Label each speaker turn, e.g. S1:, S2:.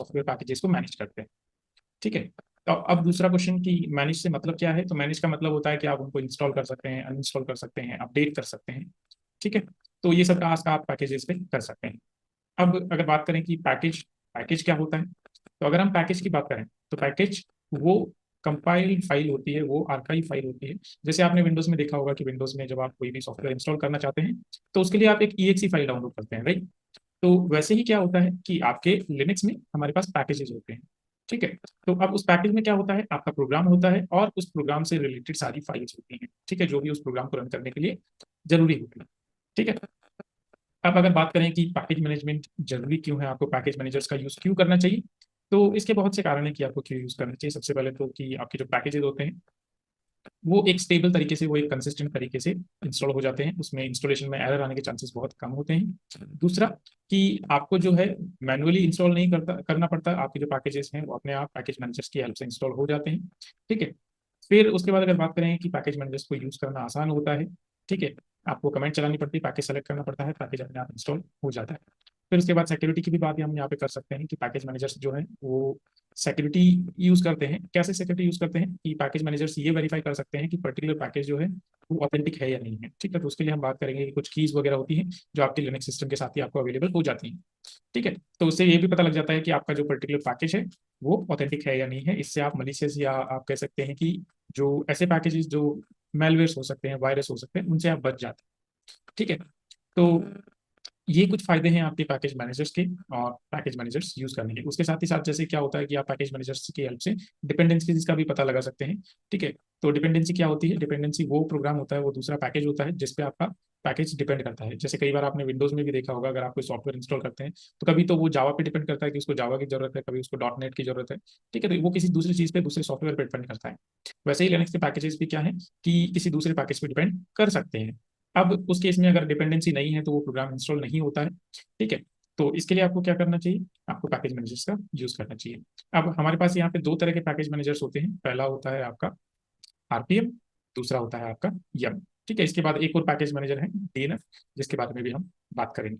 S1: Software packages को manage करते हैं। ठीक है। तो अब दूसरा क्वेश्चन कि मैनेज से मतलब क्या है, तो मैनेज का मतलब होता है कि आप उनको इंस्टॉल कर सकते हैं, अनइंस्टॉल कर सकते हैं, अपडेट कर सकते हैं। ठीक है। तो ये सब टास्क आप पैकेजेस पे कर सकते हैं। अब अगर बात करें कि पैकेज पैकेज क्या होता है, तो अगर हम पैकेज की बात करें तो पैकेज वो कंपाइल्ड फाइल होती है, वो आर्काइव फाइल होती है। जैसे आपने विंडोज में देखा होगा कि विंडोज में जब आप कोई भी सॉफ्टवेयर इंस्टॉल करना चाहते हैं तो उसके लिए आप एक ईएक्सी फाइल डाउनलोड करते हैं, राइट। तो वैसे ही क्या होता है कि आपके लिनक्स में हमारे पास पैकेजेस होते हैं। ठीक है। तो अब उस पैकेज में क्या होता है, आपका प्रोग्राम होता है और उस प्रोग्राम से रिलेटेड सारी फाइल्स होती हैं। ठीक है, जो भी उस प्रोग्राम को रन करने के लिए जरूरी होती है। ठीक है। अब अगर बात करें कि पैकेज मैनेजमेंट जरूरी क्यों है, आपको पैकेज मैनेजर्स का यूज क्यों करना चाहिए, तो इसके बहुत से कारण हैं कि आपको क्यों यूज करना चाहिए। सबसे पहले तो कि आपके जो पैकेजेस होते हैं वो एक स्टेबल तरीके से, वो एक कंसिस्टेंट तरीके से इंस्टॉल हो जाते हैं, उसमें इंस्टॉलेशन में एरर आने के चांसेस बहुत कम होते हैं। दूसरा कि आपको जो है मैनुअली इंस्टॉल नहीं करना पड़ता, आपके जो पैकेजेस हैं वो अपने आप पैकेज मैनेजर्स की हेल्प से इंस्टॉल हो जाते हैं। ठीक है। फिर उसके बाद अगर बात करें कि पैकेज मैनेजर्स को यूज करना आसान होता है। ठीक है। आपको कमेंट चलानी पड़ती है, पैकेज सेलेक्ट करना पड़ता है, पैकेज अपने आप इंस्टॉल हो जाता है। फिर उसके बाद सिक्योरिटी की भी बात हम यहाँ पे कर सकते हैं कि पैकेज मैनेजर्स जो है वो सिक्योरिटी यूज करते हैं। कैसे सिक्योरिटी यूज करते हैं कि पैकेज मैनेजर्स ये वेरीफाई कर सकते हैं कि पर्टिकुलर पैकेज जो है वो ऑथेंटिक है या नहीं है। ठीक है। तो उसके लिए हम बात करेंगे कि कुछ कीज वगैरह होती हैं जो आपके लिनक्स सिस्टम के साथ ही आपको अवेलेबल हो जाती हैं। ठीक है। तो उससे ये भी पता लग जाता है कि आपका जो पर्टिकुलर पैकेज है वो ऑथेंटिक है या नहीं है। इससे आप मलिशियस या आप कह सकते हैं कि जो ऐसे पैकेजेस जो मेलवेयर्स हो सकते हैं, वायरस हो सकते हैं, उनसे आप बच जाते हैं। ठीक है। तो ये कुछ फायदे हैं आपके पैकेज मैनेजर्स के और पैकेज मैनेजर्स यूज करने के। उसके साथ ही साथ जैसे क्या होता है कि आप पैकेज मैनेजर्स की हेल्प से डिपेंडेंसीज का भी पता लगा सकते हैं। ठीक है। तो डिपेंडेंसी क्या होती है, डिपेंडेंसी वो प्रोग्राम होता है, वो दूसरा पैकेज होता है जिसपे आपका पैकेज डिपेंड करता है। जैसे कई बार आपने विंडोज में भी देखा होगा, अगर आप कोई सॉफ्टवेयर इंस्टॉल करते हैं तो कभी तो वो जावा पे डिपेंड करता है कि उसको जावा की जरूरत है, कभी उसको डॉट नेट की जरूरत है। ठीक है। तो वो किसी दूसरी चीज पे, दूसरे सॉफ्टवेयर पे डिपेंड करता है। वैसे ही लिनक्स के पैकेजेस भी क्या है कि किसी दूसरे पैकेज पे डिपेंड कर सकते हैं। अब उस केस में अगर डिपेंडेंसी नहीं है तो वो प्रोग्राम इंस्टॉल नहीं होता है। ठीक है। तो इसके लिए आपको क्या करना चाहिए, आपको पैकेज मैनेजर्स का यूज करना चाहिए। अब हमारे पास यहाँ पे दो तरह के पैकेज मैनेजर्स होते हैं। पहला होता है आपका आरपीएम, दूसरा होता है आपका यम। ठीक है। इसके बाद एक और पैकेज मैनेजर है डीएनएफ, जिसके बारे में भी हम बात करेंगे।